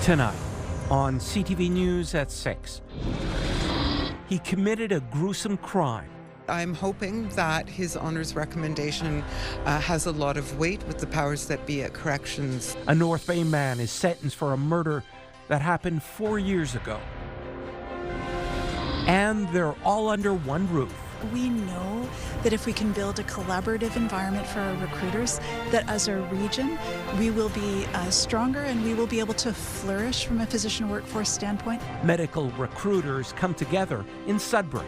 Tonight on CTV News at 6. He committed a gruesome crime. I'm hoping that His Honour's recommendation has a lot of weight with the powers that be at corrections. A North Bay man is sentenced for a murder that happened 4 years ago. And they're all under one roof. We know that if we can build a collaborative environment for our recruiters, that as a region, we will be stronger and we will be able to flourish from a physician workforce standpoint. Medical recruiters come together in Sudbury.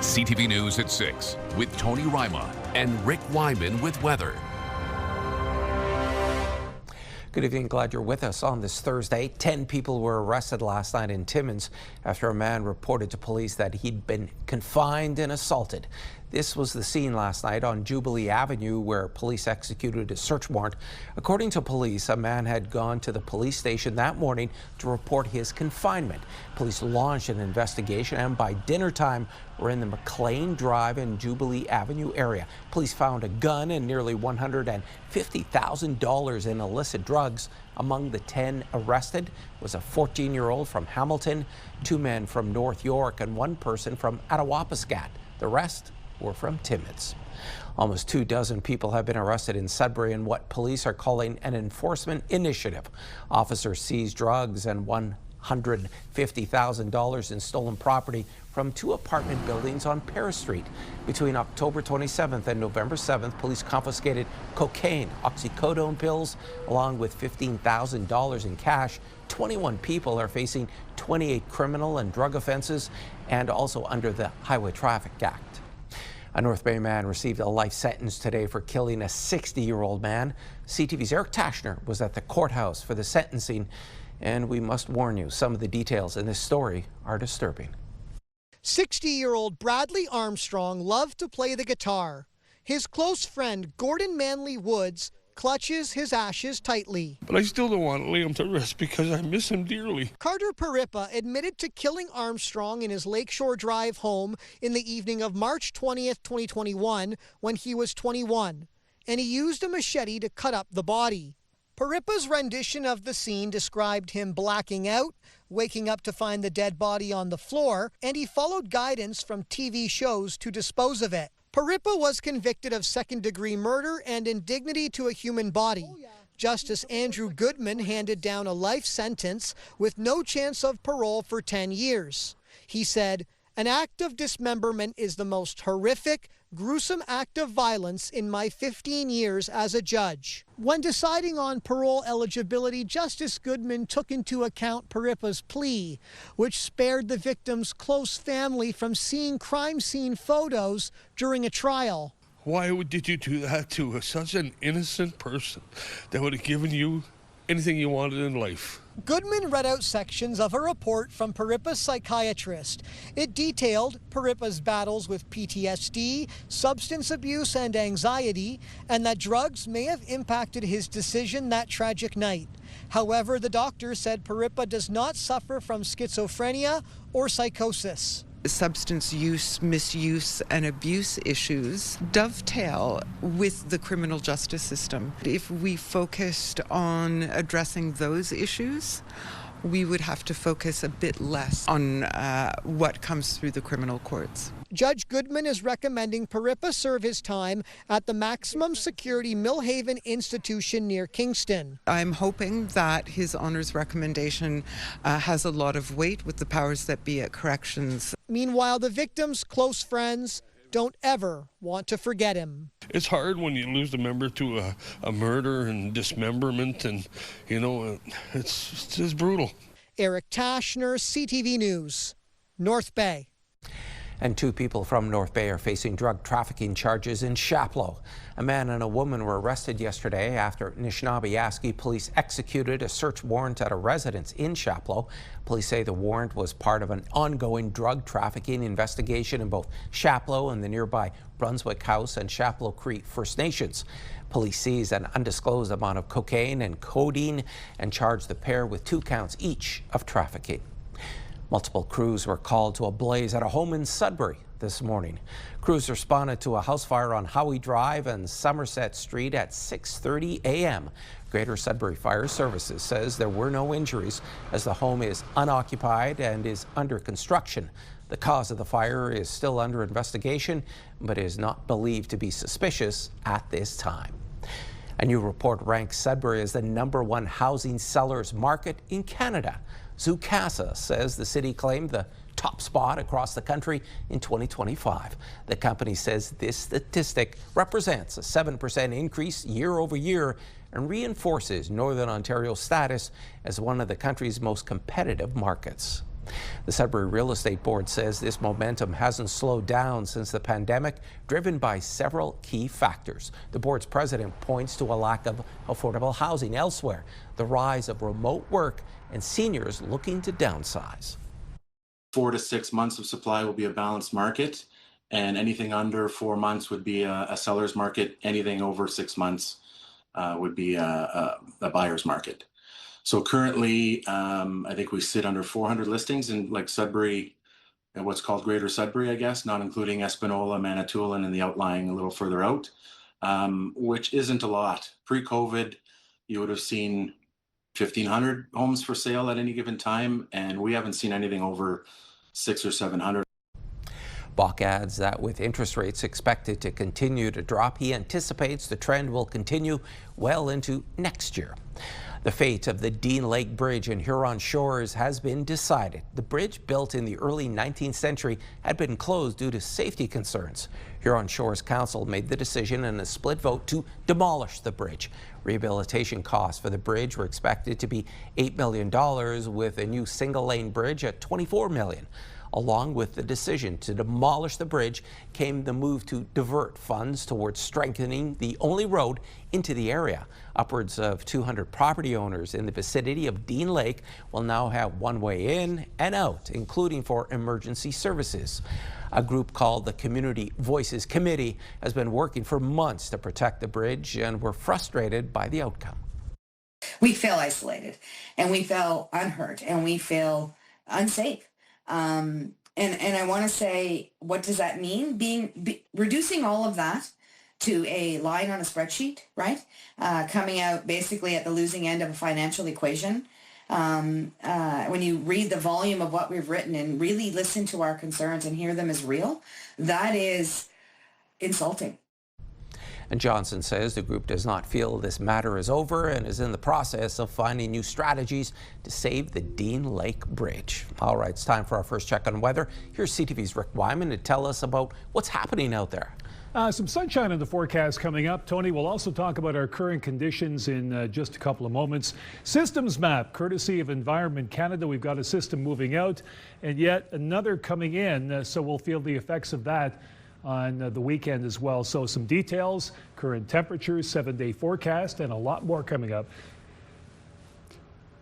CTV News at 6 with Tony Ryma and Rick Wyman with weather. Good evening, glad you're with us on this Thursday. 10 people were arrested last night in Timmins after a man reported to police that he'd been confined and assaulted. This was the scene last night on Jubilee Avenue where police executed a search warrant. According to police, a man had gone to the police station that morning to report his confinement. Police launched an investigation and by dinner time were in the McLean Drive and Jubilee Avenue area. Police found a gun and nearly $150,000 in illicit drugs. Among the 10 arrested was a 14-year-old from Hamilton, 2 men from North York, and 1 person from Attawapiskat. The rest were from Timmins. Almost 24 people have been arrested in Sudbury in what police are calling an enforcement initiative. Officers seized drugs and $150,000 in stolen property from 2 apartment buildings on Paris Street. Between October 27th and November 7th, police confiscated cocaine, oxycodone pills, along with $15,000 in cash. 21 people are facing 28 criminal and drug offenses and also under the Highway Traffic Act. A North Bay man received a life sentence today for killing a 60-year-old man. CTV's Eric Tashner was at the courthouse for the sentencing, and we must warn you, some of the details in this story are disturbing. 60-year-old Bradley Armstrong loved to play the guitar. His close friend, Gordon Manley Woods, clutches his ashes tightly. But I still don't want to lay him to rest because I miss him dearly. Carter Parippa admitted to killing Armstrong in his Lakeshore Drive home in the evening of March 20th, 2021, when he was 21, and he used a machete to cut up the body. Parippa's rendition of the scene described him blacking out, waking up to find the dead body on the floor, and he followed guidance from TV shows to dispose of it. Parippa was convicted of second-degree murder and indignity to a human body. Justice Andrew Goodman handed down a life sentence with no chance of parole for 10 years. He said, "An act of dismemberment is the most horrific, gruesome act of violence in my 15 years as a judge." When deciding on parole eligibility, Justice Goodman took into account Parippa's plea, which spared the victim's close family from seeing crime scene photos during a trial. Why did you do that to such an innocent person that would have given you anything you wanted in life? Goodman read out sections of a report from Parippa's psychiatrist. It detailed Parippa's battles with PTSD, substance abuse, and anxiety, and that drugs may have impacted his decision that tragic night. However, the doctor said Parippa does not suffer from schizophrenia or psychosis. Substance use, misuse, and abuse issues dovetail with the criminal justice system. If we focused on addressing those issues, we would have to focus a bit less on what comes through the criminal courts. Judge Goodman is recommending Parippa serve his time at the maximum security Millhaven institution near Kingston. I'm hoping that His Honour's recommendation has a lot of weight with the powers that be at corrections. Meanwhile, the victim's close friends don't ever want to forget him. It's hard when you lose a member to a murder and dismemberment, and, you know, it's just brutal. Eric Tashner, CTV News, North Bay. And 2 people from North Bay are facing drug trafficking charges in Chapleau. A man and a woman were arrested yesterday after Anishinaabe police executed a search warrant at a residence in Chapleau. Police say the warrant was part of an ongoing drug trafficking investigation in both Chapleau and the nearby Brunswick House and Chapleau Cree First Nations. Police seized an undisclosed amount of cocaine and codeine and charged the pair with 2 counts each of trafficking. Multiple crews were called to a blaze at a home in Sudbury. this morning. Crews responded to a house fire on Howie Drive and Somerset Street at 6:30 a.m. Greater Sudbury Fire Services says there were no injuries as the home is unoccupied and is under construction. The cause of the fire is still under investigation, but is not believed to be suspicious at this time. A new report ranks Sudbury as the #1 housing sellers market in Canada. Zoocasa says the city claimed the top spot across the country in 2025. The company says this statistic represents a 7% increase year over year and reinforces Northern Ontario's status as one of the country's most competitive markets. The Sudbury Real Estate Board says this momentum hasn't slowed down since the pandemic, driven by several key factors. The board's president points to a lack of affordable housing elsewhere, the rise of remote work, and seniors looking to downsize. 4 to 6 months of supply will be a balanced market, and anything under 4 months would be a seller's market. Anything over 6 months would be a buyer's market. So currently, I think we sit under 400 listings in like Sudbury, and what's called Greater Sudbury, I guess, not including Espanola, Manitoulin, and the outlying a little further out, which isn't a lot. Pre-COVID, you would have seen 1,500 homes for sale at any given time, and we haven't seen anything over 600 or 700. Bach adds that with interest rates expected to continue to drop, he anticipates the trend will continue well into next year. The fate of the Dean Lake Bridge in Huron Shores has been decided. The bridge, built in the early 19th century, had been closed due to safety concerns. Huron Shores Council made the decision in a split vote to demolish the bridge. Rehabilitation costs for the bridge were expected to be $8 million, with a new single-lane bridge at $24 million. Along with the decision to demolish the bridge came the move to divert funds towards strengthening the only road into the area. Upwards of 200 property owners in the vicinity of Dean Lake will now have one way in and out, including for emergency services. A group called the Community Voices Committee has been working for months to protect the bridge and were frustrated by the outcome. We feel isolated, and we feel unheard, and we feel unsafe. And I want to say, what does that mean? Reducing all of that to a line on a spreadsheet, right? Coming out basically at the losing end of a financial equation. When you read the volume of what we've written and really listen to our concerns and hear them as real, that is insulting. And Johnson says the group does not feel this matter is over and is in the process of finding new strategies to save the Dean Lake Bridge. All right, it's time for our first check on weather. Here's CTV's Rick Wyman to tell us about what's happening out there. Some sunshine in the forecast coming up. Tony will also talk about our current conditions in just a couple of moments. Systems map, courtesy of Environment Canada. We've got a system moving out and yet another coming in, so we'll feel the effects of that on the weekend as well. So some details, current temperatures, 7-day forecast, and a lot more coming up.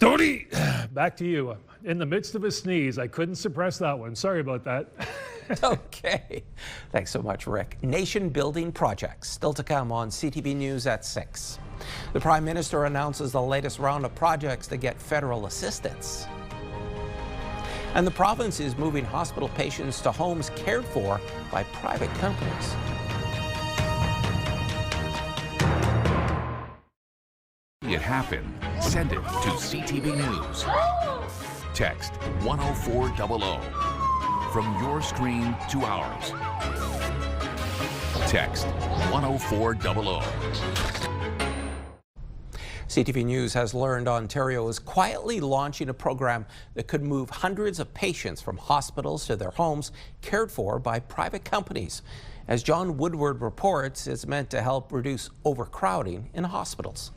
Tony, back to you. In the midst of a sneeze, I couldn't suppress that one. Sorry about that. Okay. Thanks so much, Rick. Nation building projects still to come on CTV News at 6. The Prime Minister announces the latest round of projects to get federal assistance. And the province is moving hospital patients to homes cared for by private companies. It happened. Send it to CTV News. Text 10400. From your screen to ours. Text 10400. CTV News has learned Ontario is quietly launching a program that could move hundreds of patients from hospitals to their homes cared for by private companies. As John Woodward reports, it's meant to help reduce overcrowding in hospitals.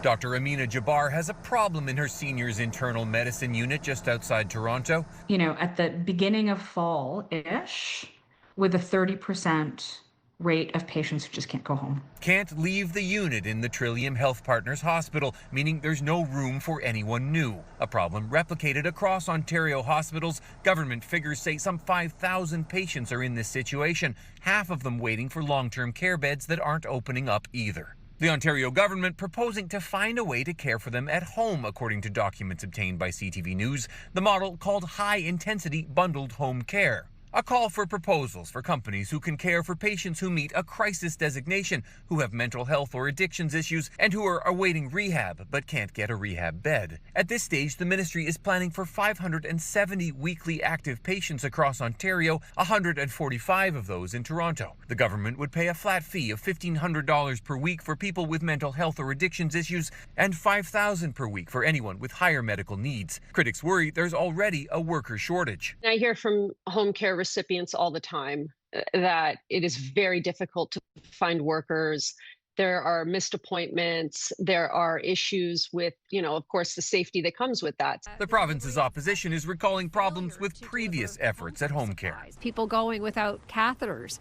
Dr. Amina Jabbar has a problem in her seniors internal medicine unit just outside Toronto. You know, at the beginning of fall-ish, with a 30% rate of patients who just can't go home. Can't leave the unit in the Trillium Health Partners Hospital, meaning there's no room for anyone new. A problem replicated across Ontario hospitals. Government figures say some 5,000 patients are in this situation, half of them waiting for long-term care beds that aren't opening up either. The Ontario government proposing to find a way to care for them at home, according to documents obtained by CTV News, the model called high-intensity bundled home care. A call for proposals for companies who can care for patients who meet a crisis designation, who have mental health or addictions issues, and who are awaiting rehab but can't get a rehab bed. At this stage, the ministry is planning for 570 weekly active patients across Ontario, 145 of those in Toronto. The government would pay a flat fee of $1,500 per week for people with mental health or addictions issues and $5,000 per week for anyone with higher medical needs. Critics worry there's already a worker shortage. I hear from home care recipients all the time that it is very difficult to find workers. There are missed appointments. There are issues with, of course, the safety that comes with that. The province's opposition is recalling problems with previous efforts at home care. People going without catheters.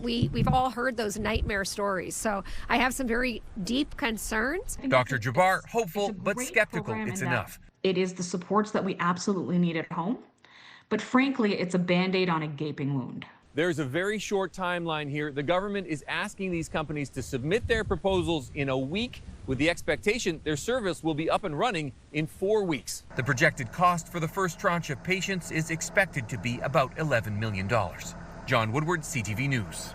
We've all heard those nightmare stories. So I have some very deep concerns. Dr. Jabbar, hopeful but skeptical it's enough. It is the supports that we absolutely need at home. But frankly, it's a Band-Aid on a gaping wound. There's a very short timeline here. The government is asking these companies to submit their proposals in a week, with the expectation their service will be up and running in 4 weeks. The projected cost for the first tranche of patients is expected to be about $11 million. John Woodward, CTV News.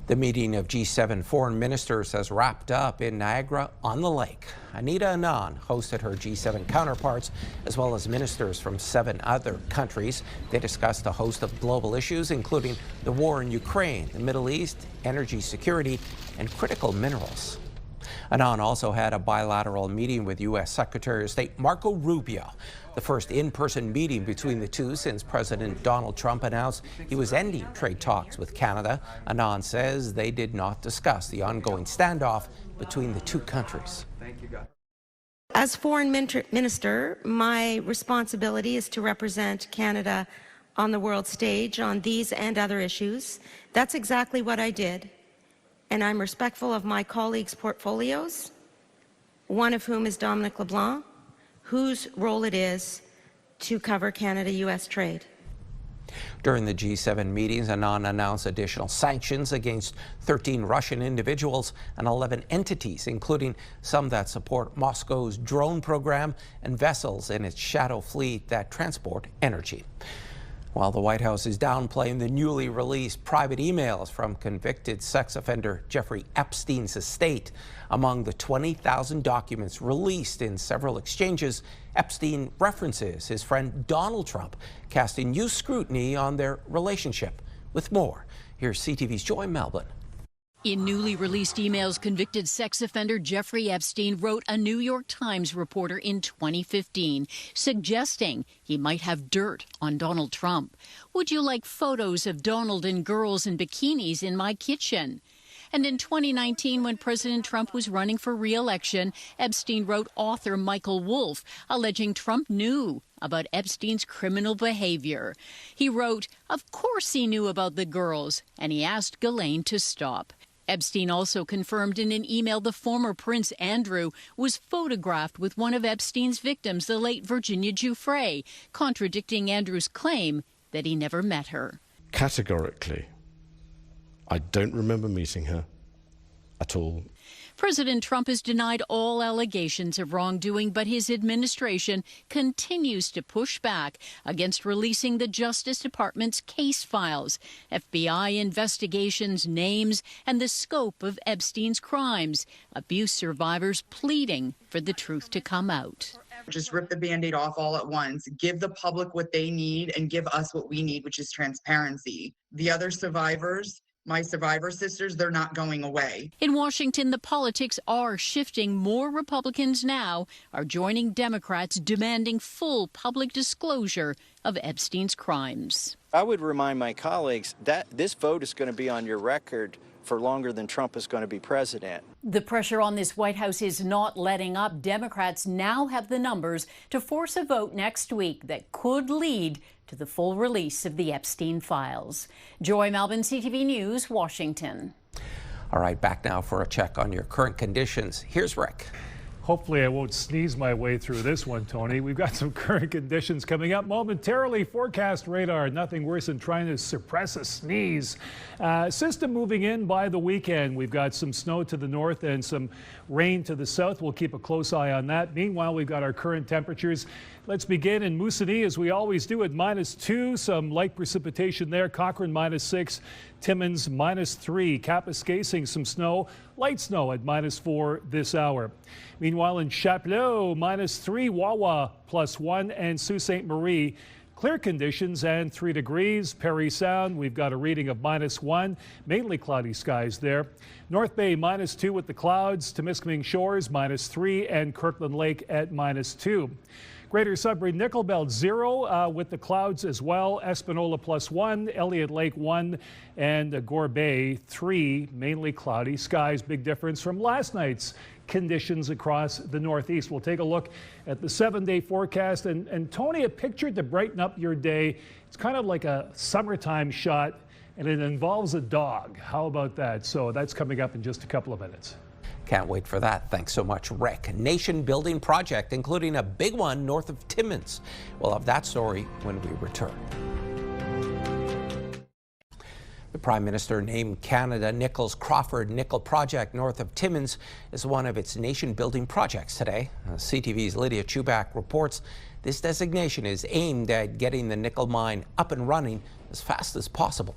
The meeting of G7 foreign ministers has wrapped up in Niagara-on-the-Lake. Anita Anand hosted her G7 counterparts, as well as ministers from 7 other countries. They discussed a host of global issues, including the war in Ukraine, the Middle East, energy security, and critical minerals. Anand also had a bilateral meeting with U.S. Secretary of State Marco Rubio, the first in-person meeting between the two since President Donald Trump announced he was ending trade talks with Canada. Anand says they did not discuss the ongoing standoff between the two countries. As foreign minister, my responsibility is to represent Canada on the world stage on these and other issues. That's exactly what I did. And I'm respectful of my colleagues' portfolios, one of whom is Dominic LeBlanc, whose role it is to cover Canada-U.S. trade. During the G7 meetings, Anand announced additional sanctions against 13 Russian individuals and 11 entities, including some that support Moscow's drone program and vessels in its shadow fleet that transport energy. While the White House is downplaying the newly released private emails from convicted sex offender Jeffrey Epstein's estate, among the 20,000 documents released in several exchanges, Epstein references his friend Donald Trump, casting new scrutiny on their relationship. With more, here's CTV's Joy Melvin. In newly released emails, convicted sex offender Jeffrey Epstein wrote a New York Times reporter in 2015, suggesting he might have dirt on Donald Trump. Would you like photos of Donald and girls in bikinis in my kitchen? And in 2019, when President Trump was running for re-election, Epstein wrote author Michael Wolff, alleging Trump knew about Epstein's criminal behavior. He wrote, of course he knew about the girls, and he asked Ghislaine to stop. Epstein also confirmed in an email the former Prince Andrew was photographed with one of Epstein's victims, the late Virginia Giuffre, contradicting Andrew's claim that he never met her. Categorically, I don't remember meeting her at all. President Trump has denied all allegations of wrongdoing, but his administration continues to push back against releasing the Justice Department's case files, FBI investigations, names, and the scope of Epstein's crimes. Abuse survivors pleading for the truth to come out. Just rip the Band-Aid off all at once, give the public what they need, and give us what we need, which is transparency. The other survivors, my survivor sisters, they're not going away. In Washington, the politics are shifting. More Republicans now are joining Democrats demanding full public disclosure of Epstein's crimes. I would remind my colleagues that this vote is going to be on your record for longer than Trump is going to be president. The pressure on this White House is not letting up. Democrats now have the numbers to force a vote next week that could lead to the full release of the Epstein files. Joy Melvin, CTV News, Washington. All right, back now for a check on your current conditions. Here's Rick. Hopefully I won't sneeze my way through this one, Tony. We've got some current conditions coming up momentarily. Forecast radar, nothing worse than trying to suppress a sneeze. System moving in by the weekend. We've got some snow to the north and some rain to the south. We'll keep a close eye on that. Meanwhile, we've got our current temperatures. Let's begin in Moosonee, as we always do, at -2. Some light precipitation there. Cochrane -6. Timmins -3. Kapuskasing, some snow. Light snow at -4 this hour. Meanwhile, in Chapleau, -3. Wawa +1. And Sault Ste. Marie, clear conditions and 3 degrees. Parry Sound, we've got a reading of -1. Mainly cloudy skies there. North Bay -2 with the clouds. Temiskaming Shores -3. And Kirkland Lake at -2. Greater Sudbury Nickel Belt 0 with the clouds as well. Espanola +1, Elliott Lake 1, and Gore Bay 3, mainly cloudy skies. Big difference from last night's conditions across the northeast. We'll take a look at the 7-day forecast. And Tony, a picture to brighten up your day. It's kind of like a summertime shot, and it involves a dog. How about that? So that's coming up in just a couple of minutes. Can't wait for that. Thanks so much, Rick. Nation-building project, including a big one north of Timmins. We'll have that story when we return. The Prime Minister named Canada Nickel's Crawford Nickel project north of Timmins as one of its nation-building projects today. CTV's Lydia Chubak reports this designation is aimed at getting the nickel mine up and running as fast as possible.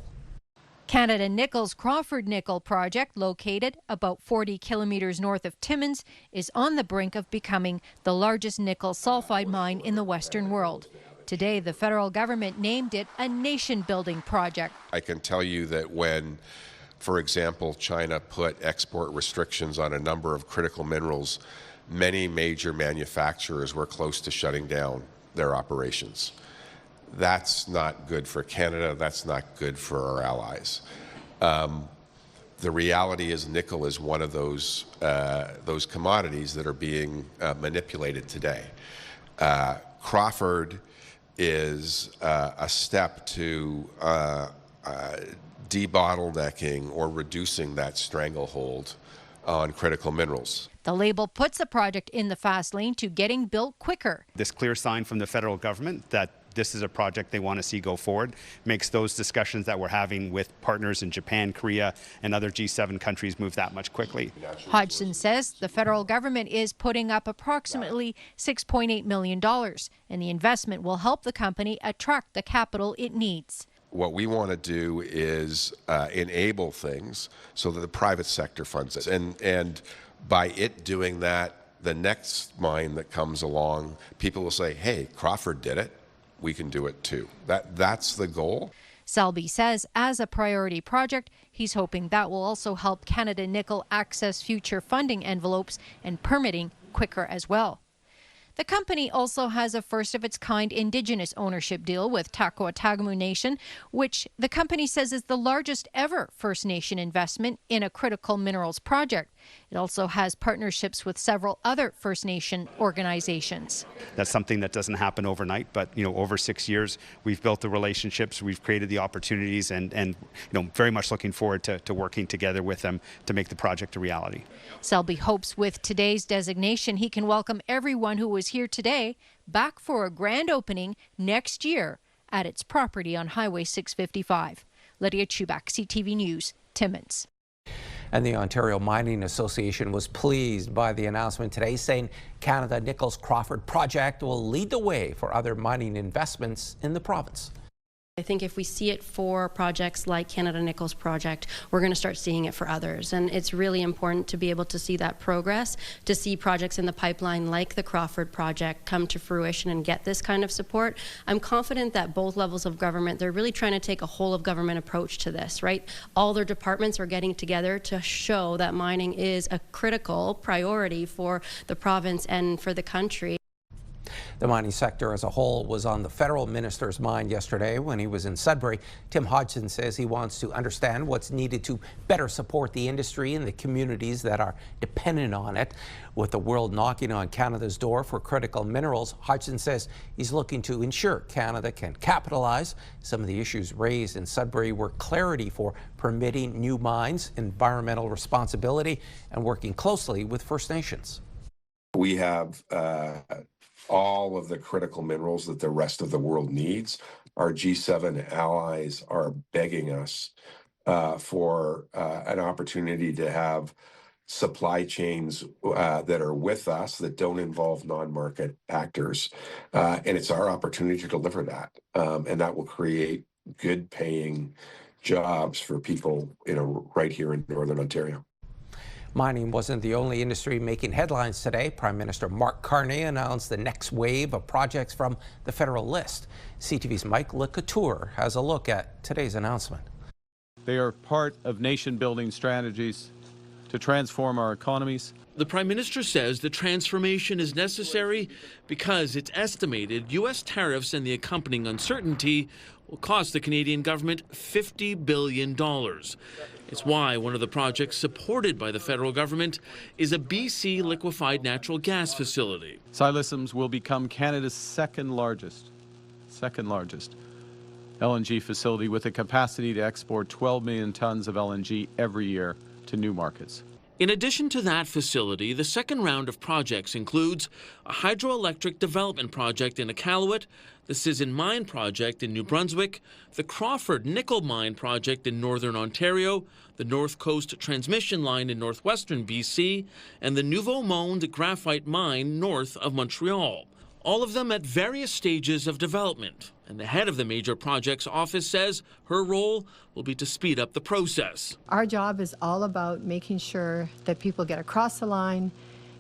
Canada Nickel's Crawford Nickel project, located about 40 kilometers north of Timmins, is on the brink of becoming the largest nickel sulfide mine in the Western world. Today, the federal government named it a nation-building project. I can tell you that when, for example, China put export restrictions on a number of critical minerals, many major manufacturers were close to shutting down their operations. That's not good for Canada. That's not good for our allies. The reality is nickel is one of those commodities that are being manipulated today. Crawford is a step to debottlenecking or reducing that stranglehold on critical minerals. The label puts the project in the fast lane to getting built quicker. This clear sign from the federal government that this is a project they want to see go forward makes those discussions that we're having with partners in Japan, Korea, and other G7 countries move that much quickly. Hodgson says the federal government is putting up approximately $6.8 million, and the investment will help the company attract the capital it needs. What we want to do is enable things so that the private sector funds it. And by it doing that, the next mine that comes along, people will say, hey, Crawford did it. We can do it too. That's the goal. Selby says as a priority project, he's hoping that will also help Canada Nickel access future funding envelopes and permitting quicker as well. The company also has a first-of-its-kind Indigenous ownership deal with Taquatagamu Nation, which the company says is the largest ever First Nation investment in a critical minerals project. It also has partnerships with several other First Nation organizations. That's something that doesn't happen overnight, but over 6 years, we've built the relationships, we've created the opportunities, and very much looking forward to working together with them to make the project a reality. Selby hopes with today's designation he can welcome everyone who was here today back for a grand opening next year at its property on Highway 655. Lydia Chubak, CTV News, Timmins. And the Ontario Mining Association was pleased by the announcement today, saying Canada Nickel's Crawford project will lead the way for other mining investments in the province. I think if we see it for projects like Canada Nickel's project, we're going to start seeing it for others. And it's really important to be able to see that progress, to see projects in the pipeline like the Crawford project come to fruition and get this kind of support. I'm confident that both levels of government, they're really trying to take a whole of government approach to this, right? All their departments are getting together to show that mining is a critical priority for the province and for the country. The mining sector as a whole was on the federal minister's mind yesterday when he was in Sudbury. Tim Hodgson says he wants to understand what's needed to better support the industry and the communities that are dependent on it. With the world knocking on Canada's door for critical minerals, Hodgson says he's looking to ensure Canada can capitalize. Some of the issues raised in Sudbury were clarity for permitting new mines, environmental responsibility, and working closely with First Nations. We have all of the critical minerals that the rest of the world needs. Our G7 allies are begging us for an opportunity to have supply chains that are with us that don't involve non-market actors. And it's our opportunity to deliver that. And that will create good paying jobs for people, right here in Northern Ontario. Mining wasn't the only industry making headlines today. Prime Minister Mark Carney announced the next wave of projects from the federal list. CTV's Mike LeCouture has a look at today's announcement. They are part of nation-building strategies to transform our economies. The Prime Minister says the transformation is necessary because it's estimated U.S. tariffs and the accompanying uncertainty will cost the Canadian government $50 billion. It's why one of the projects supported by the federal government is a BC liquefied natural gas facility. Silesums will become Canada's second largest LNG facility with a capacity to export 12 million tons of LNG every year to new markets. In addition to that facility, the second round of projects includes a hydroelectric development project in Iqaluit, the Sisson Mine project in New Brunswick, the Crawford Nickel Mine project in Northern Ontario, the North Coast Transmission Line in northwestern BC, and the Nouveau Monde Graphite Mine north of Montreal. All of them at various stages of development. And the head of the Major Projects Office says her role will be to speed up the process. Our job is all about making sure that people get across the line,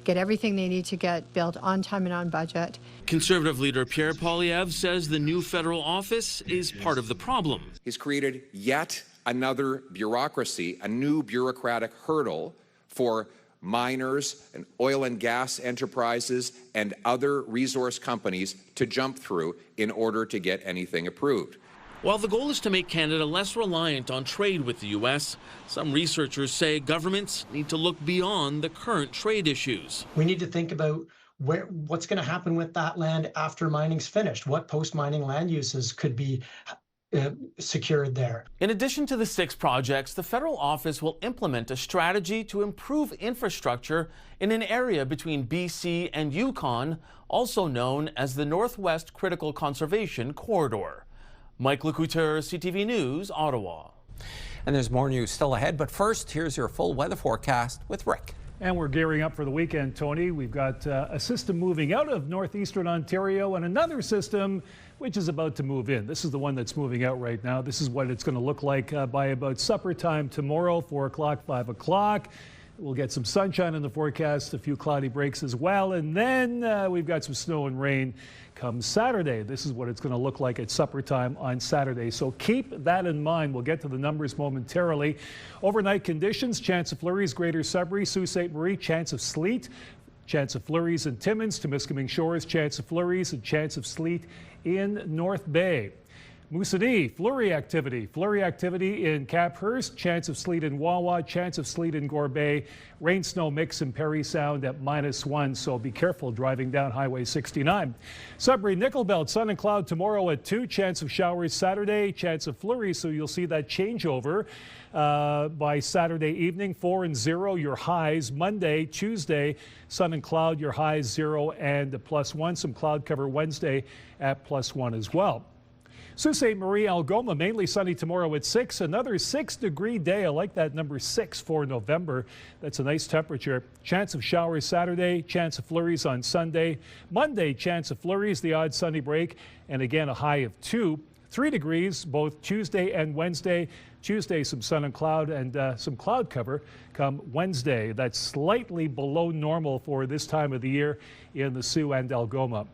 get everything they need to get built on time and on budget. Conservative leader Pierre Poilievre says the new federal office is part of the problem. He's created yet another bureaucracy, a new bureaucratic hurdle for miners and oil and gas enterprises and other resource companies to jump through in order to get anything approved. While the goal is to make Canada less reliant on trade with the U.S., some researchers say governments need to look beyond the current trade issues. We need to think about what's going to happen with that land after mining's finished. What post-mining land uses could be secured there. In addition to the 6 projects, the federal office will implement a strategy to improve infrastructure in an area between BC and Yukon, also known as the Northwest Critical Conservation Corridor. Mike LeCouture, CTV News, Ottawa. And there's more news still ahead, but first, here's your full weather forecast with Rick. And we're gearing up for the weekend, Tony. We've got a system moving out of northeastern Ontario and another system which is about to move in. This is the one that's moving out right now. This is what it's going to look like by about supper time tomorrow, 4 o'clock, 5 o'clock. We'll get some sunshine in the forecast, a few cloudy breaks as well, and then we've got some snow and rain come Saturday. This is what it's going to look like at supper time on Saturday. So keep that in mind. We'll get to the numbers momentarily. Overnight conditions, chance of flurries, Greater Sudbury, Sault Ste. Marie, chance of sleet. Chance of flurries in Timmins, Temiskaming Shores, chance of flurries and chance of sleet in North Bay. Moosonee, flurry activity in Caphurst, chance of sleet in Wawa, chance of sleet in Gore Bay, rain snow mix in Parry Sound at -1, so be careful driving down Highway 69. Sudbury, Nickel Belt, sun and cloud tomorrow at 2, chance of showers Saturday, chance of flurries, so you'll see that changeover by Saturday evening, 4 and 0, your highs. Monday, Tuesday, sun and cloud, your highs 0 and +1, some cloud cover Wednesday at +1 as well. Sault Ste. Marie, Algoma, mainly sunny tomorrow at 6. Another 6-degree day. I like that number 6 for November. That's a nice temperature. Chance of showers Saturday, chance of flurries on Sunday. Monday, chance of flurries, the odd sunny break, and again a high of 2. 3 degrees both Tuesday and Wednesday. Tuesday, some sun and cloud and some cloud cover come Wednesday. That's slightly below normal for this time of the year in the Sault and Algoma.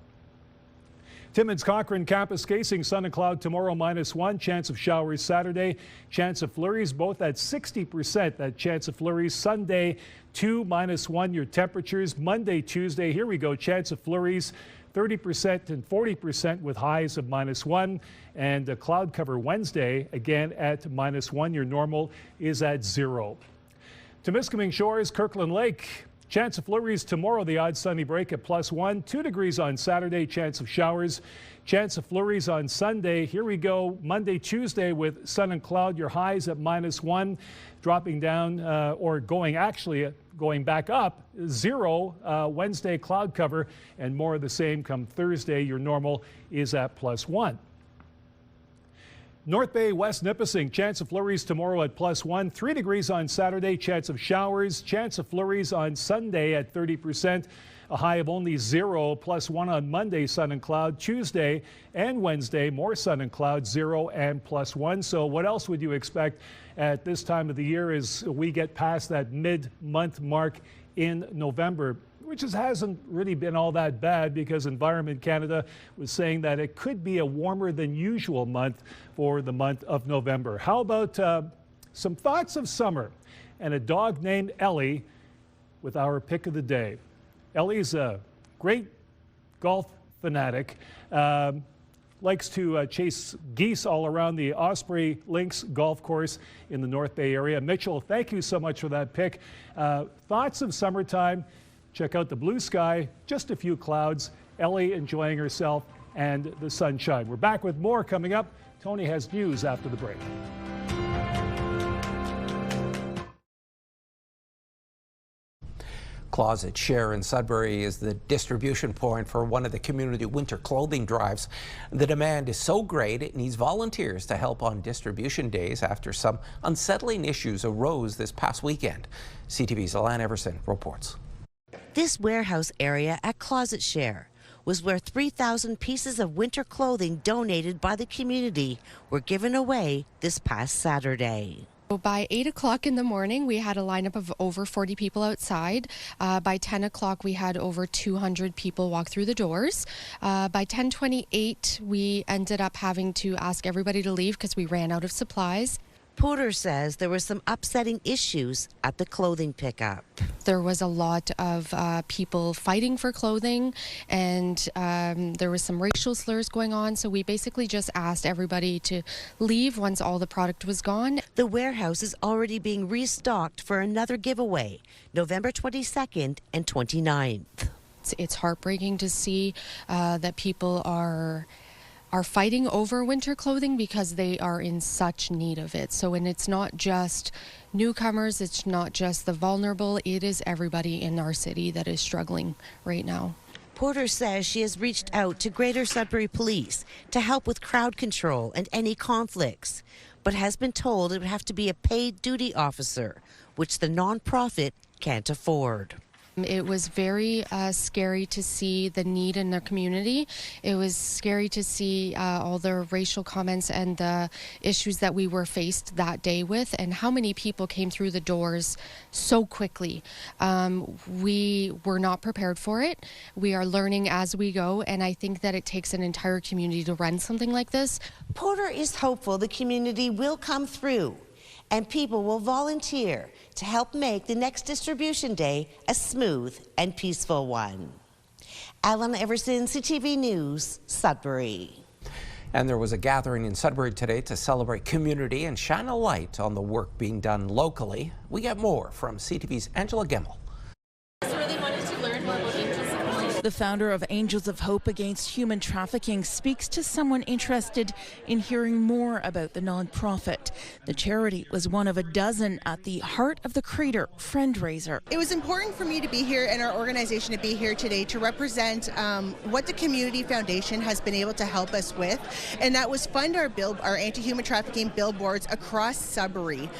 Timmins, Cochrane, Kapuskasing, sun and cloud tomorrow -1, chance of showers Saturday, chance of flurries both at 60%, that chance of flurries. Sunday, 2 -1, your temperatures. Monday, Tuesday, here we go, chance of flurries, 30% and 40% with highs of -1, and a cloud cover Wednesday, again at -1, your normal is at 0. Temiskaming Shores, Kirkland Lake, chance of flurries tomorrow, the odd sunny break at +1. 2 degrees on Saturday, chance of showers. Chance of flurries on Sunday. Here we go, Monday, Tuesday with sun and cloud, your highs at -1, dropping down or going going back up, 0 Wednesday, cloud cover, and more of the same come Thursday. Your normal is at +1. North Bay, West Nipissing, chance of flurries tomorrow at +1. 3 degrees on Saturday, chance of showers. Chance of flurries on Sunday at 30%. A high of only 0, +1 on Monday, sun and cloud. Tuesday and Wednesday, more sun and cloud, 0 and +1. So what else would you expect at this time of the year as we get past that mid-month mark in November? Which hasn't really been all that bad, because Environment Canada was saying that it could be a warmer than usual month for the month of November. How about some thoughts of summer and a dog named Ellie with our pick of the day? Ellie's a great golf fanatic, likes to chase geese all around the Osprey Links golf course in the North Bay area. Mitchell, thank you so much for that pick. Thoughts of summertime? Check out the blue sky, just a few clouds, Ellie enjoying herself, and the sunshine. We're back with more coming up. Tony has news after the break. Closet Share in Sudbury is the distribution point for one of the community winter clothing drives. The demand is so great it needs volunteers to help on distribution days after some unsettling issues arose this past weekend. CTV's Alan Everson reports. This warehouse area at Closet Share was where 3,000 pieces of winter clothing donated by the community were given away this past Saturday. By 8 o'clock in the morning, we had a lineup of over 40 people outside. By 10 o'clock, we had over 200 people walk through the doors. By 10:28, we ended up having to ask everybody to leave because we ran out of supplies. Porter says there were some upsetting issues at the clothing pickup. There was a lot of people fighting for clothing, and there was some racial slurs going on, so we basically just asked everybody to leave once all the product was gone. The warehouse is already being restocked for another giveaway, November 22nd and 29th. It's heartbreaking to see that people are fighting over winter clothing because they are in such need of it. So, and it's not just newcomers, it's not just the vulnerable, it is everybody in our city that is struggling right now. Porter says she has reached out to Greater Sudbury Police to help with crowd control and any conflicts, but has been told it would have to be a paid duty officer, which the nonprofit can't afford. It was very scary to see the need in the community. It was scary to see all the racial comments and the issues that we were faced that day with, and how many people came through the doors so quickly. We were not prepared for it. We are learning as we go, and I think that it takes an entire community to run something like this. Porter is hopeful the community will come through and people will volunteer to help make the next distribution day a smooth and peaceful one. Alan Everson, CTV News, Sudbury. And there was a gathering in Sudbury today to celebrate community and shine a light on the work being done locally. We get more from CTV's Angela Gemmel. The founder of Angels of Hope Against Human Trafficking speaks to someone interested in hearing more about the nonprofit. The charity was one of a dozen at the Heart of the Crater fundraiser. It was important for me to be here and our organization to be here today to represent what the Community Foundation has been able to help us with, and that was fund our anti-human trafficking billboards across Sudbury.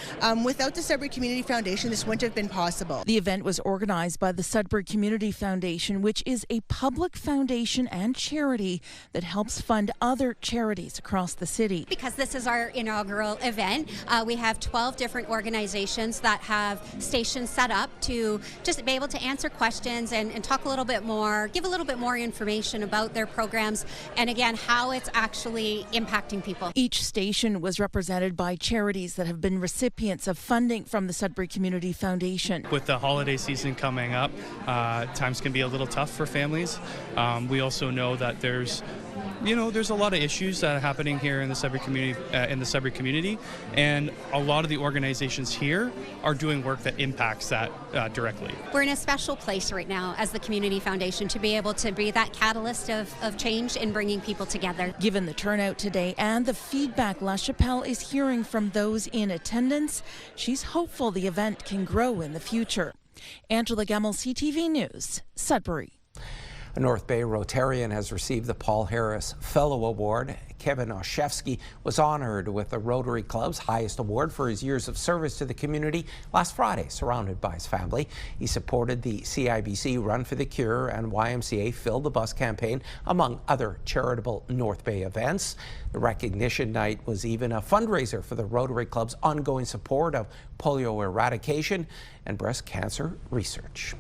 Without the Sudbury Community Foundation, this wouldn't have been possible. The event was organized by the Sudbury Community Foundation, which is a public foundation and charity that helps fund other charities across the city. Because this is our inaugural event, we have 12 different organizations that have stations set up to just be able to answer questions and talk a little bit more, give a little bit more information about their programs, and again, how it's actually impacting people. Each station was represented by charities that have been recipients of funding from the Sudbury Community Foundation. With the holiday season coming up, times can be a little tough for families. We also know that there's a lot of issues that are happening here in the Sudbury community, and a lot of the organizations here are doing work that impacts that directly. We're in a special place right now as the Community Foundation to be able to be that catalyst of change in bringing people together. Given the turnout today and the feedback La Chapelle is hearing from those in attendance, she's hopeful the event can grow in the future. Angela Gemmell, CTV News, Sudbury. A North Bay Rotarian has received the Paul Harris Fellow Award. Kevin Oshevsky was honored with the Rotary Club's highest award for his years of service to the community last Friday, surrounded by his family. He supported the CIBC Run for the Cure and YMCA Fill the Bus campaign, among other charitable North Bay events. The recognition night was even a fundraiser for the Rotary Club's ongoing support of polio eradication and breast cancer research.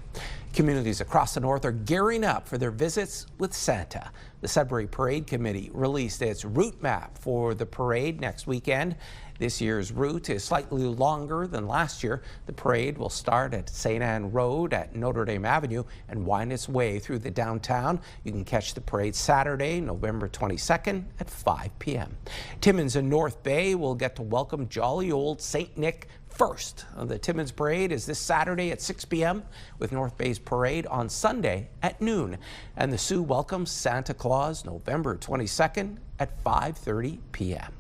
Communities across the north are gearing up for their visits with Santa. The Sudbury Parade Committee released its route map for the parade next weekend. This year's route is slightly longer than last year. The parade will start at St. Anne Road at Notre Dame Avenue and wind its way through the downtown. You can catch the parade Saturday, November 22nd at 5 p.m. Timmins and North Bay will get to welcome jolly old St. Nick first. The Timmins Parade is this Saturday at 6 p.m. with North Bay's parade on Sunday at noon. And the Sioux welcomes Santa Claus November 22nd at 5:30 p.m.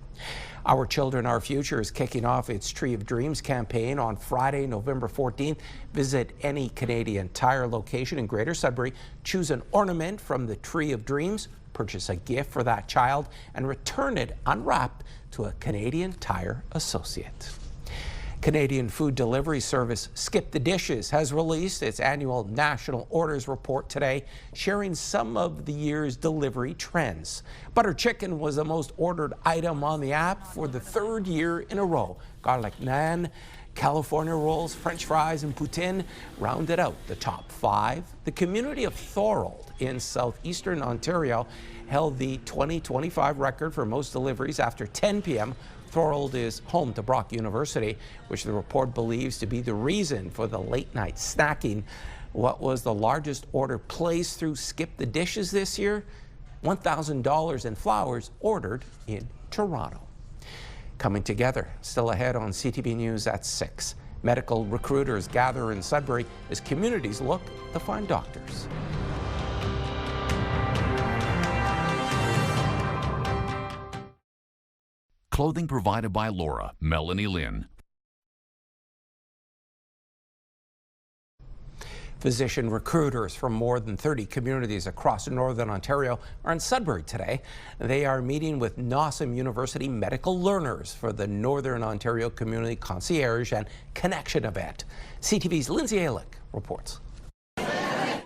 Our Children, Our Future is kicking off its Tree of Dreams campaign on Friday, November 14th. Visit any Canadian Tire location in Greater Sudbury, choose an ornament from the Tree of Dreams, purchase a gift for that child, and return it unwrapped to a Canadian Tire associate. Canadian food delivery service Skip the Dishes has released its annual national orders report today, sharing some of the year's delivery trends. Butter chicken was the most ordered item on the app for the third year in a row. Garlic naan, California rolls, French fries, and poutine rounded out the top 5. The community of Thorold in southeastern Ontario held the 2025 record for most deliveries after 10 p.m. Thorold is home to Brock University, which the report believes to be the reason for the late-night snacking. What was the largest order placed through Skip the Dishes this year? $1,000 in flowers ordered in Toronto. Coming together, still ahead on CTV News at 6. Medical recruiters gather in Sudbury as communities look to find doctors. Clothing provided by Laura, Melanie Lynn. Physician recruiters from more than 30 communities across Northern Ontario are in Sudbury today. They are meeting with Nossum University medical learners for the Northern Ontario Community Concierge and Connection event. CTV's Lindsay Alick reports.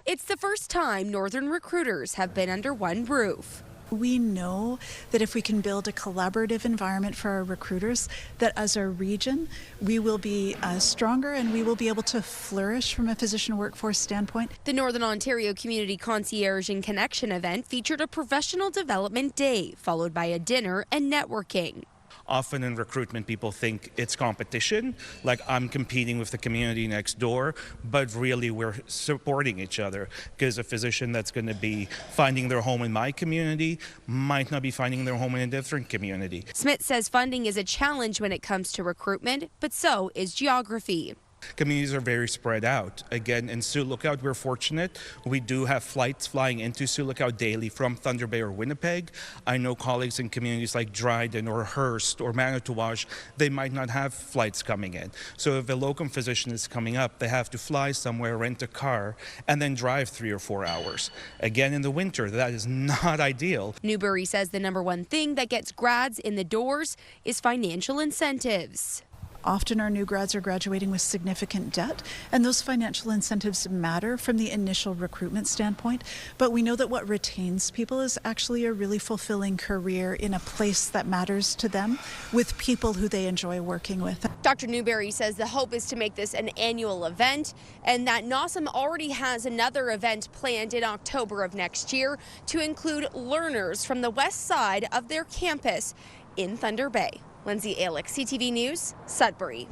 It's the first time Northern recruiters have been under one roof. We know that if we can build a collaborative environment for our recruiters, that as a region, we will be stronger and we will be able to flourish from a physician workforce standpoint. The Northern Ontario Community Concierge and Connection event featured a professional development day, followed by a dinner and networking. Often in recruitment, people think it's competition, like I'm competing with the community next door, but really we're supporting each other, because a physician that's going to be finding their home in my community might not be finding their home in a different community. Smith says funding is a challenge when it comes to recruitment, but so is geography. Communities are very spread out. Again, in Sioux Lookout, we're fortunate. We do have flights flying into Sioux Lookout daily from Thunder Bay or Winnipeg. I know colleagues in communities like Dryden or Hearst or Manitowoc, they might not have flights coming in. So if a locum physician is coming up, they have to fly somewhere, rent a car, and then drive 3 or 4 hours. Again, in the winter, that is not ideal. Newbury says the number one thing that gets grads in the doors is financial incentives. Often our new grads are graduating with significant debt, and those financial incentives matter from the initial recruitment standpoint, but we know that what retains people is actually a really fulfilling career in a place that matters to them with people who they enjoy working with. Dr. Newbury says the hope is to make this an annual event, and that Nossum already has another event planned in October of next year to include learners from the west side of their campus in Thunder Bay. Lindsay Alick, CTV News, Sudbury.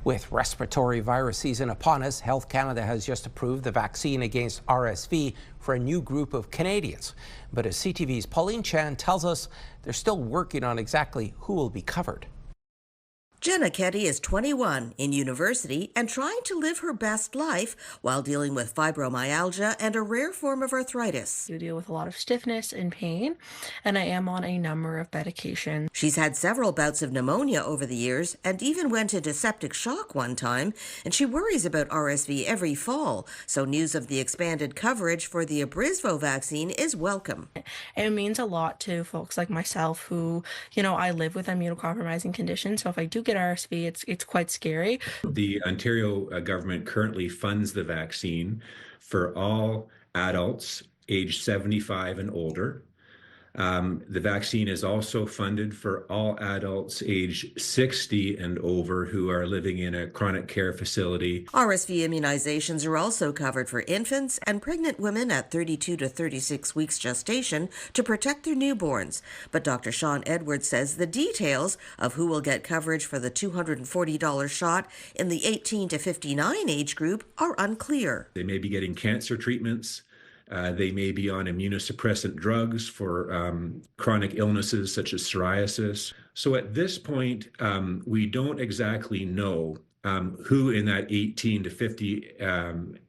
With respiratory virus season upon us, Health Canada has just approved the vaccine against RSV for a new group of Canadians. But as CTV's Pauline Chan tells us, they're still working on exactly who will be covered. Jenna Ketty is 21, in university, and trying to live her best life while dealing with fibromyalgia and a rare form of arthritis. You deal with a lot of stiffness and pain, and I am on a number of medications. She's had several bouts of pneumonia over the years and even went into septic shock one time, and she worries about RSV every fall, so news of the expanded coverage for the Abrysvo vaccine is welcome. It means a lot to folks like myself who, I live with immunocompromising conditions, so if I do get RSV, it's quite scary. The Ontario government currently funds the vaccine for all adults aged 75 and older. The vaccine is also funded for all adults aged 60 and over who are living in a chronic care facility. RSV immunizations are also covered for infants and pregnant women at 32 to 36 weeks gestation to protect their newborns. But Dr. Sean Edwards says the details of who will get coverage for the $240 shot in the 18 to 59 age group are unclear. They may be getting cancer treatments. They may be on immunosuppressant drugs for chronic illnesses such as psoriasis. So at this point, we don't exactly know who in that 18 to 59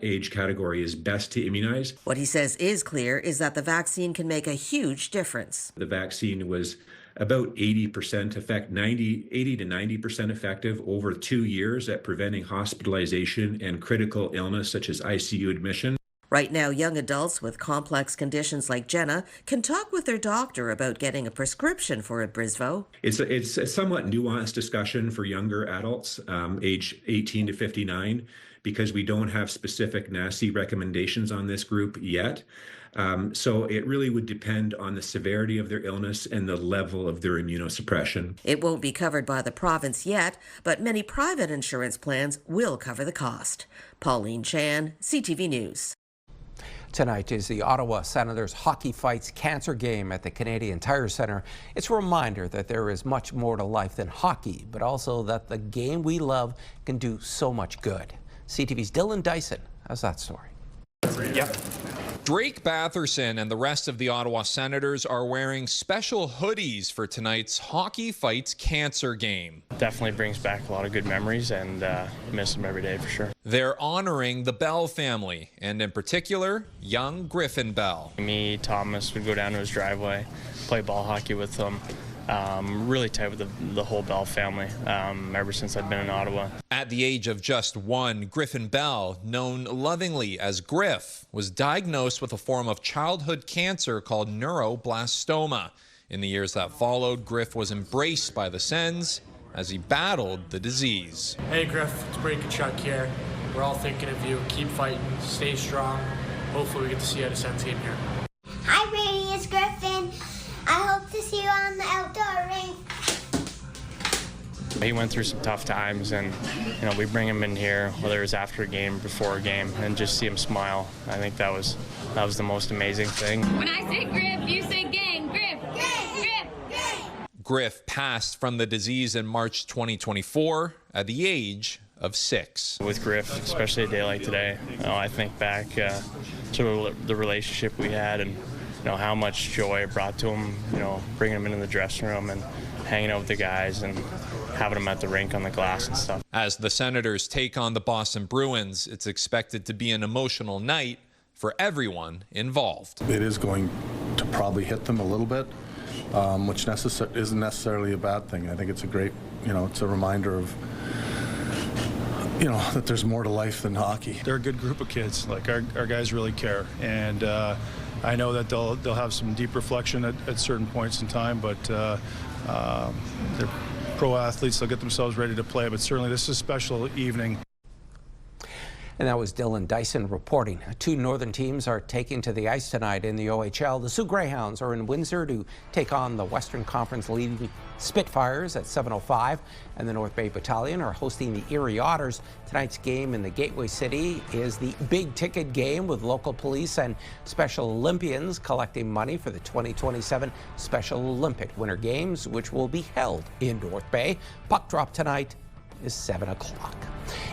age category is best to immunize. What he says is clear is that the vaccine can make a huge difference. The vaccine was about 80% effect, 80 to 90% effective over 2 years at preventing hospitalization and critical illness such as ICU admission. Right now, young adults with complex conditions like Jenna can talk with their doctor about getting a prescription for Abrysvo. It's a somewhat nuanced discussion for younger adults, age 18 to 59, because we don't have specific NACI recommendations on this group yet. So it really would depend on the severity of their illness and the level of their immunosuppression. It won't be covered by the province yet, but many private insurance plans will cover the cost. Pauline Chan, CTV News. Tonight is the Ottawa Senators Hockey Fights Cancer Game at the Canadian Tire Centre. It's a reminder that there is much more to life than hockey, but also that the game we love can do so much good. CTV's Dylan Dyson has that story. Yep. Drake Batherson and the rest of the Ottawa Senators are wearing special hoodies for tonight's Hockey Fights Cancer Game. Definitely brings back a lot of good memories and miss them every day for sure. They're honoring the Bell family, and in particular, young Griffin Bell. Me, Thomas would go down to his driveway, play ball hockey with them. Really tight with the whole Bell family ever since I've been in Ottawa. At the age of just 1, Griffin Bell, known lovingly as Griff, was diagnosed with a form of childhood cancer called neuroblastoma. In the years that followed, Griff was embraced by the Sens as he battled the disease. Hey Griff, it's Brady Kachuk here. We're all thinking of you. Keep fighting, stay strong. Hopefully we get to see you at a Sens game here. Hi Brady, it's Griffin. I hope to see you on the outdoor rink. He went through some tough times, and we bring him in here, whether it was after a game, before a game, and just see him smile. I think that was the most amazing thing. When I say Griff, you say gang. Griff, gang, Griff, gang. Griff passed from the disease in March 2024 at the age of 6. With Griff, especially a day like today, I think back to the relationship we had and how much joy it brought to him, bringing him into the dressing room and hanging out with the guys and having him at the rink on the glass and stuff. As the Senators take on the Boston Bruins, it's expected to be an emotional night for everyone involved. It is going to probably hit them a little bit, which isn't necessarily a bad thing. I think it's a great, it's a reminder of that there's more to life than hockey. They're a good group of kids. Like our guys really care, and I know that they'll have some deep reflection at certain points in time, but they're pro athletes. They'll get themselves ready to play. But certainly this is a special evening. And that was Dylan Dyson reporting. 2 northern teams are taking to the ice tonight in the OHL. The Sioux Greyhounds are in Windsor to take on the Western Conference leading Spitfires at 7:05, and the North Bay Battalion are hosting the Erie Otters. Tonight's game in the Gateway City is the big ticket game with local police and Special Olympians collecting money for the 2027 Special Olympic Winter Games, which will be held in North Bay. Puck drop tonight is 7 o'clock.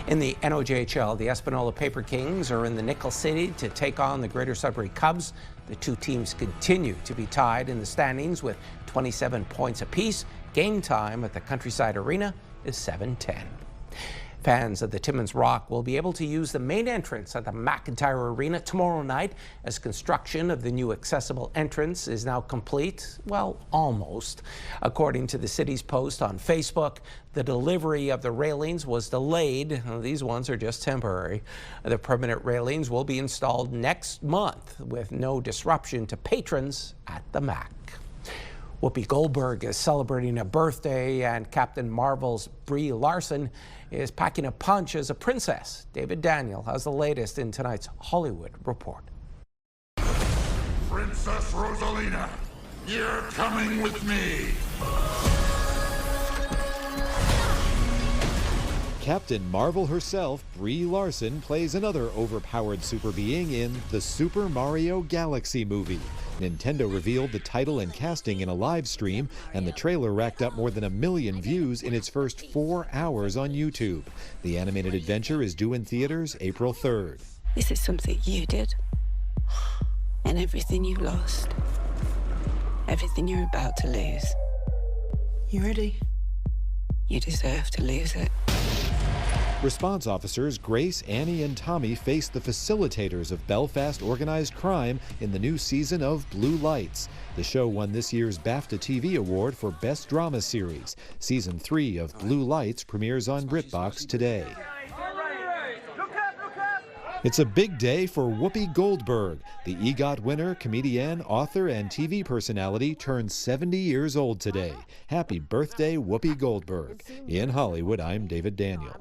In the NOJHL, the Espanola Paper Kings are in the Nickel City to take on the Greater Sudbury Cubs. The two teams continue to be tied in the standings with 27 points apiece. Game time at the Countryside Arena is 7:10. Fans of the Timmins Rock will be able to use the main entrance at the McIntyre Arena tomorrow night as construction of the new accessible entrance is now complete. Well, almost. According to the city's post on Facebook, the delivery of the railings was delayed. These ones are just temporary. The permanent railings will be installed next month with no disruption to patrons at the MAC. Whoopi Goldberg is celebrating a birthday, and Captain Marvel's Brie Larson is packing a punch as a princess. David Daniel has the latest in tonight's Hollywood Report. Princess Rosalina, you're coming with me. Captain Marvel herself, Brie Larson, plays another overpowered super being in the Super Mario Galaxy movie. Nintendo revealed the title and casting in a live stream, and the trailer racked up more than 1 million views in its first 4 hours on YouTube. The animated adventure is due in theaters April 3rd. This is something you did, and everything you lost, everything you're about to lose. You ready? You deserve to lose it. Response officers Grace, Annie, and Tommy face the facilitators of Belfast organized crime in the new season of Blue Lights. The show won this year's BAFTA TV Award for Best Drama Series. Season 3 of Blue Lights premieres on BritBox today. It's a big day for Whoopi Goldberg. The EGOT winner, comedian, author, and TV personality turns 70 years old today. Happy birthday, Whoopi Goldberg. In Hollywood, I'm David Daniel.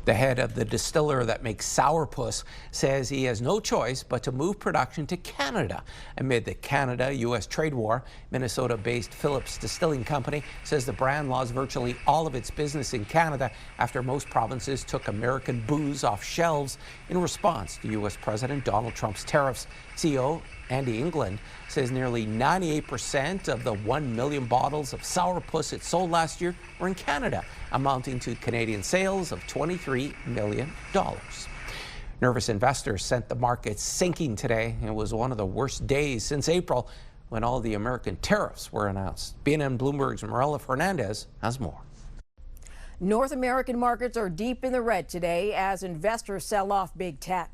The head of the distiller that makes sourpuss says he has no choice but to move production to Canada. Amid the Canada-U.S. trade war, Minnesota-based Phillips Distilling Company says the brand lost virtually all of its business in Canada after most provinces took American booze off shelves in response to U.S. President Donald Trump's tariffs. CEO Andy England says nearly 98% of the 1 million bottles of sourpuss it sold last year were in Canada, amounting to Canadian sales of $23 million. Nervous investors sent the market sinking today. It was one of the worst days since April when all the American tariffs were announced. BNN Bloomberg's Marella Fernandez has more. North American markets are deep in the red today as investors sell off big tech.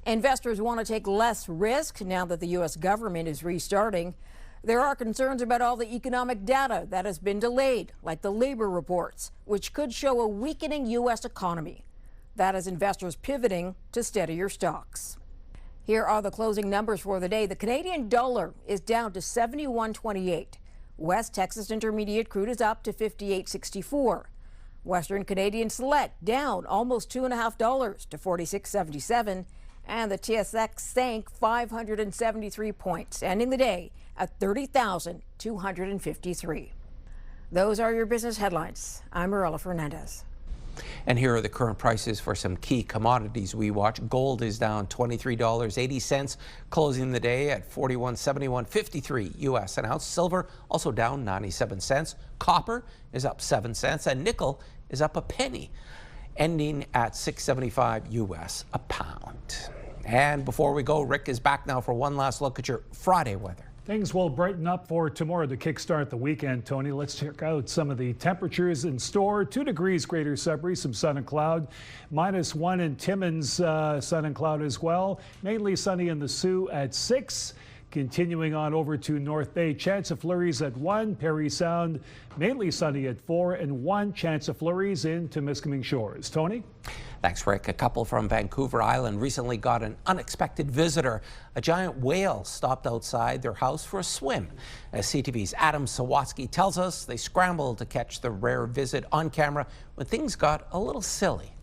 Investors want to take less risk now that the U.S. government is restarting. There are concerns about all the economic data that has been delayed, like the labor reports, which could show a weakening U.S. economy. That has investors pivoting to steadier stocks. Here are the closing numbers for the day. The Canadian dollar is down to 71.28. West Texas Intermediate crude is up to 58.64. Western Canadian Select down almost $2.50 to 46.77. And the TSX sank 573 points, ending the day at 30,253. Those are your business headlines. I'm Marella Fernandez. And here are the current prices for some key commodities we watch. Gold is down $23.80, closing the day at $41.71.53 U.S. an ounce. Silver also down 97 cents. Copper is up 7 cents, and nickel is up a penny, ending at $6.75 U.S. a pound. And before we go, Rick is back now for one last look at your Friday weather. Things will brighten up for tomorrow to kickstart the weekend, Tony. Let's check out some of the temperatures in store. 2 degrees Greater Sudbury, some sun and cloud. -1 in Timmins, sun and cloud as well. Mainly sunny in the Sioux at 6. Continuing on over to North Bay, chance of flurries at 1. Perry Sound, mainly sunny at 4, and 1 chance of flurries in Temiskaming Shores. Tony? Thanks, Rick. A couple from Vancouver Island recently got an unexpected visitor. A giant whale stopped outside their house for a swim. As CTV's Adam Sawatsky tells us, they scrambled to catch the rare visit on camera when things got a little silly.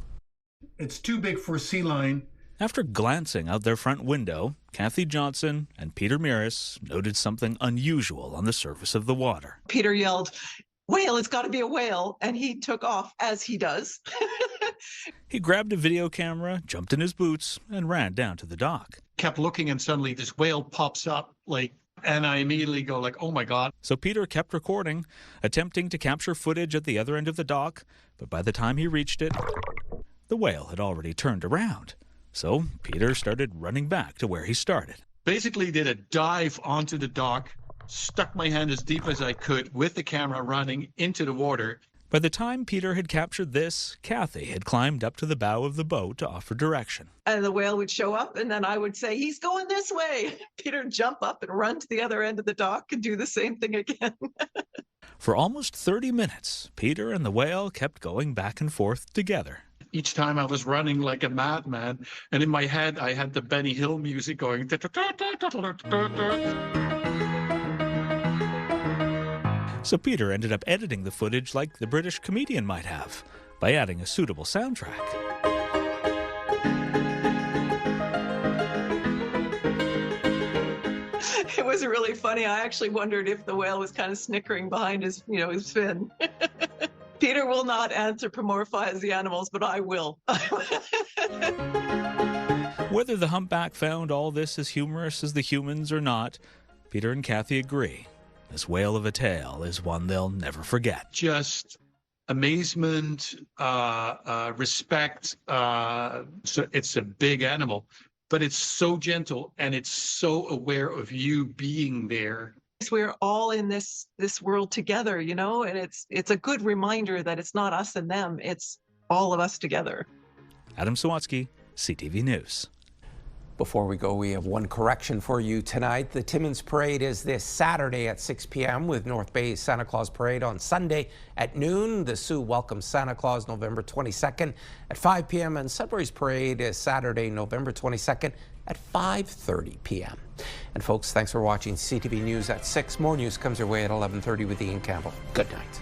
It's too big for a sea lion. After glancing out their front window, Kathy Johnson and Peter Miris noted something unusual on the surface of the water. Peter yelled, "Whale, it's got to be a whale," and he took off, as he does. He grabbed a video camera, jumped in his boots, and ran down to the dock. Kept looking, and suddenly this whale pops up like And I immediately go like, oh my God. So Peter kept recording, attempting to capture footage at the other end of the dock, but by the time he reached it, the whale had already turned around. So Peter started running back to where he started. Basically did a dive onto the dock, stuck my hand as deep as I could with the camera running into the water. By the time Peter had captured this, Kathy had climbed up to the bow of the boat to offer direction. And the whale would show up, and then I would say, he's going this way. Peter would jump up and run to the other end of the dock and do the same thing again. For almost 30 minutes, Peter and the whale kept going back and forth together. Each time I was running like a madman, and in my head I had the Benny Hill music going. So Peter ended up editing the footage like the British comedian might have, by adding a suitable soundtrack. It was really funny. I actually wondered if the whale was kind of snickering behind his fin. Peter will not anthropomorphize the animals, but I will. Whether the humpback found all this as humorous as the humans or not, Peter and Kathy agree. This whale of a tale is one they'll never forget. Just amazement, respect. So it's a big animal, but it's so gentle and it's so aware of you being there. We're all in this world together, and it's a good reminder that it's not us and them, it's all of us together. Adam Sawatsky, CTV News. Before we go, we have one correction for you tonight. The Timmins Parade is this Saturday at 6 p.m. with North Bay's Santa Claus Parade on Sunday at noon. The Sioux welcomes Santa Claus November 22nd at 5 p.m. and Sudbury's Parade is Saturday, November 22nd at 5:30 p.m. And folks, thanks for watching CTV News at 6. More news comes your way at 11:30 with Ian Campbell. Good night.